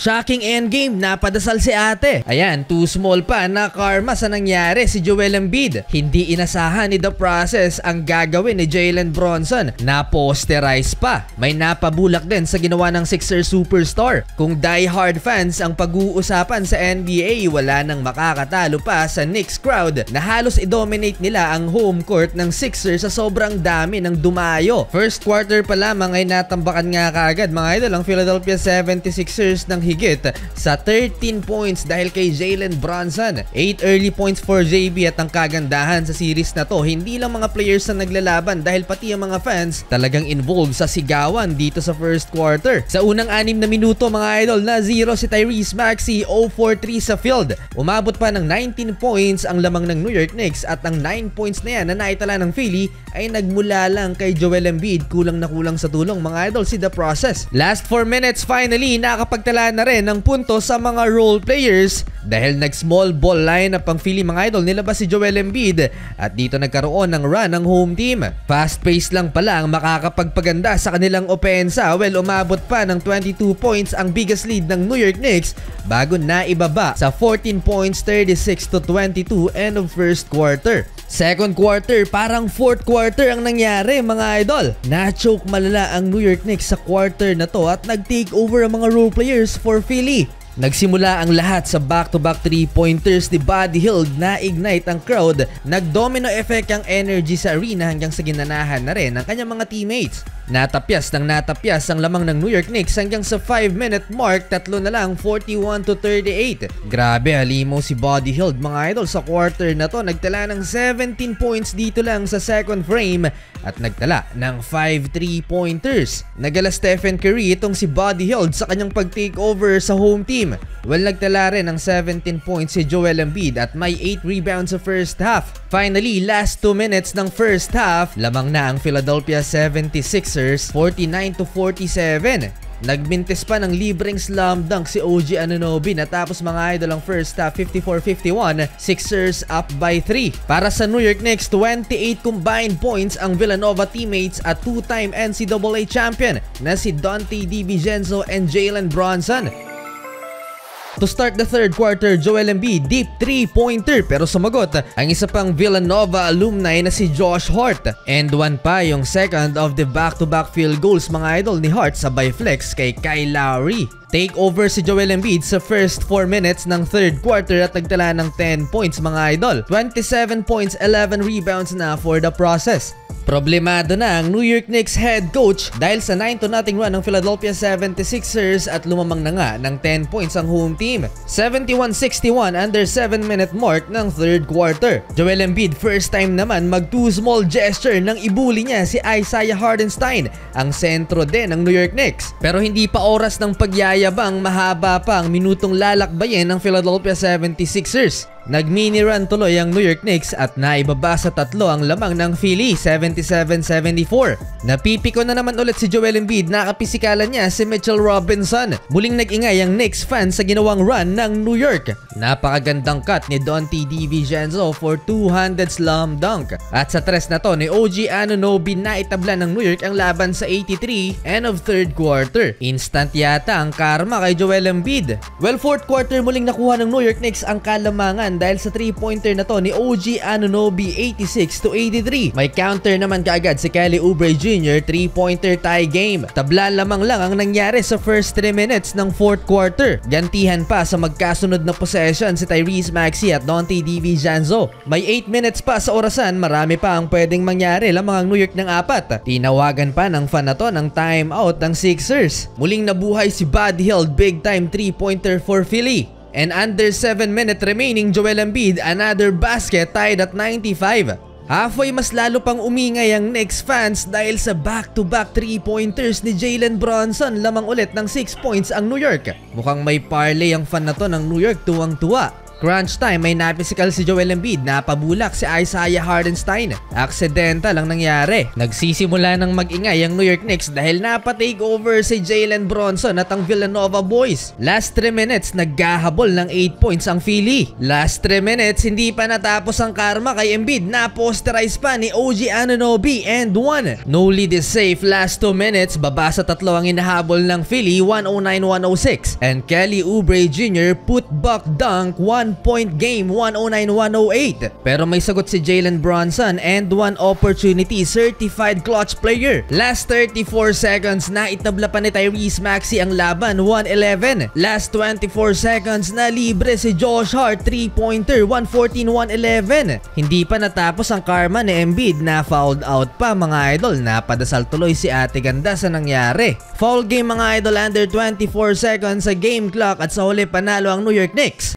Shocking endgame, napadasal si ate. Ayan, too small pa na karma sa nangyari si Joel Embiid. Hindi inasahan ni The Process ang gagawin ni Jalen Brunson. Na-posterize pa. May napabulak din sa ginawa ng Sixers superstar. Kung die-hard fans ang pag-uusapan sa NBA, wala nang makakatalo pa sa Knicks crowd na halos i-dominate nila ang home court ng Sixers sa sobrang dami ng dumayo. First quarter pa lamang ay natambakan nga kaagad mga idol ang Philadelphia 76ers ng higit sa 13 points dahil kay Jalen Brunson. 8 early points for JB at ang kagandahan sa series na to, hindi lang mga players na naglalaban dahil pati ang mga fans talagang involved sa sigawan dito sa first quarter. Sa unang 6 na minuto mga idol, na 0 si Tyrese Maxey, 0 for 3 sa field. Umabot pa ng 19 points ang lamang ng New York Knicks at ang 9 points na yan na naitala ng Philly ay nagmula lang kay Joel Embiid. Kulang na kulang sa tulong mga idol si The Process. Last 4 minutes finally nakapagtala na rin ng punto sa mga role players dahil nag-small ball lineup ang Philly mga idol, nilabas si Joel Embiid at dito nagkaroon ng run ng home team. Fast pace lang pala ang makakapagpaganda sa kanilang opensa. Well, umabot pa ng 22 points ang biggest lead ng New York Knicks bago na ibaba sa 14 points, 36-22 end of first quarter. Second quarter, parang fourth quarter ang nangyari mga idol. Na-choke malala ang New York Knicks sa quarter na to at nag-take over ang mga role players for Philly. Nagsimula ang lahat sa back-to-back 3-pointers ni Buddy Hield na ignite ang crowd. Nag-domino effect ang energy sa arena hanggang sa ginanahan na rin ng kanyang mga teammates. Natapyas ng natapyas ang lamang ng New York Knicks hanggang sa 5-minute mark, tatlo na lang, 41-38. Grabe, halimo si Buddy Hield mga idol sa quarter na to. Nagtala ng 17 points dito lang sa second frame at nagtala ng 5 3-pointers. Nagala Stephen Curry itong si Buddy Hield sa kanyang pag-take over sa home team. Well, nagtala rin ng 17 points si Joel Embiid at may 8 rebounds sa first half. Finally, last 2 minutes ng first half, lamang na ang Philadelphia 76ers 49-47. Nagmintis pa ng libreng slam dunk si OG Anunoby natapos mga idol ang first half 54-51, Sixers up by 3. Para sa New York Knicks, 28 combined points ang Villanova teammates at 2-time NCAA champion na si Donte DiVincenzo and Jalen Brunson. To start the third quarter, Joel Embiid deep 3-pointer pero sumagot ang isa pang Villanova alumni na si Josh Hart. And one pa yung second of the back-to-back field goals mga idol ni Hart sabay flex kay Kyle Lowry. Take over si Joel Embiid sa first 4 minutes ng third quarter at nagtala ng 10 points mga idol. 27 points, 11 rebounds na for The Process. Problemado na ang New York Knicks head coach dahil sa 9-0 run ng Philadelphia 76ers at lumamang na nga ng 10 points ang home team. 71-61 under 7-minute mark ng third quarter. Joel Embiid first time naman mag too small gesture nang ibuli niya si Isaiah Hartenstein, ang sentro din ng New York Knicks. Pero hindi pa oras ng pagyayabang, mahaba pa ang minutong lalakbayin ng Philadelphia 76ers. Nag-mini run tuloy ang New York Knicks at naibaba sa 3 ang lamang ng Philly, 77-74. Napipiko na naman ulit si Joel Embiid, nakapisikalan niya si Mitchell Robinson. Muling nag-ingay ang Knicks fans sa ginawang run ng New York. Napakagandang cut ni Donte DiVincenzo for 200 slam dunk. At sa tres na to ni OG Anunoby na itabla ng New York ang laban sa 83, end of third quarter. Instant yata ang karma kay Joel Embiid. Well, fourth quarter muling nakuha ng New York Knicks ang kalamangan dahil sa 3-pointer na to ni OG Anunoby, 86-83. May counter naman kaagad si Kelly Oubre Jr., 3-pointer tie game. Tabla lamang lang ang nangyari sa first 3 minutes ng fourth quarter. Gantihan pa sa magkasunod na possession si Tyrese Maxey at Donte DiVincenzo. May 8 minutes pa sa orasan, marami pa ang pwedeng mangyari lamang ang New York ng 4. Tinawagan pa ng fan na to ng timeout ng Sixers. Muling nabuhay si Buddy Hield, big time 3-pointer for Philly. And under 7 minutes remaining, Joel Embiid, another basket tied at 95. Halfway mas lalo pang umingay ang Knicks fans dahil sa back-to-back 3-pointers ni Jalen Brunson, lamang ulit ng 6 points ang New York. Mukhang may parlay ang fan na to ng New York, tuwang-tuwa. Crunch time, may napisikal si Joel Embiid, napabulak si Isaiah Hartenstein. Aksidenta lang nangyari. Nagsisimula ng mag-ingay ang New York Knicks dahil napatake over si Jalen Bronson at ang Villanova boys. Last 3 minutes, naggahabol ng 8 points ang Philly. Last 3 minutes, hindi pa natapos ang karma kay Embiid, na-posterize pa ni OG Anunoby and 1. No lead is safe, last 2 minutes, baba sa 3 ang inahabol ng Philly, 109-106. And Kelly Oubre Jr. put back dunk, 1-point game, 109-108. Pero may sagot si Jalen Bronson and 1 opportunity, certified clutch player. Last 34 seconds na itabla pa ni Tyrese Maxey ang laban, 111. Last 24 seconds na libre si Josh Hart, 3-pointer, 114-111. Hindi pa natapos ang karma ni Embiid, na fouled out pa mga idol. Napadasal tuloy si Ate Ganda sa nangyari. Foul game mga idol, under 24 seconds sa game clock at sa huli panalo ang New York Knicks.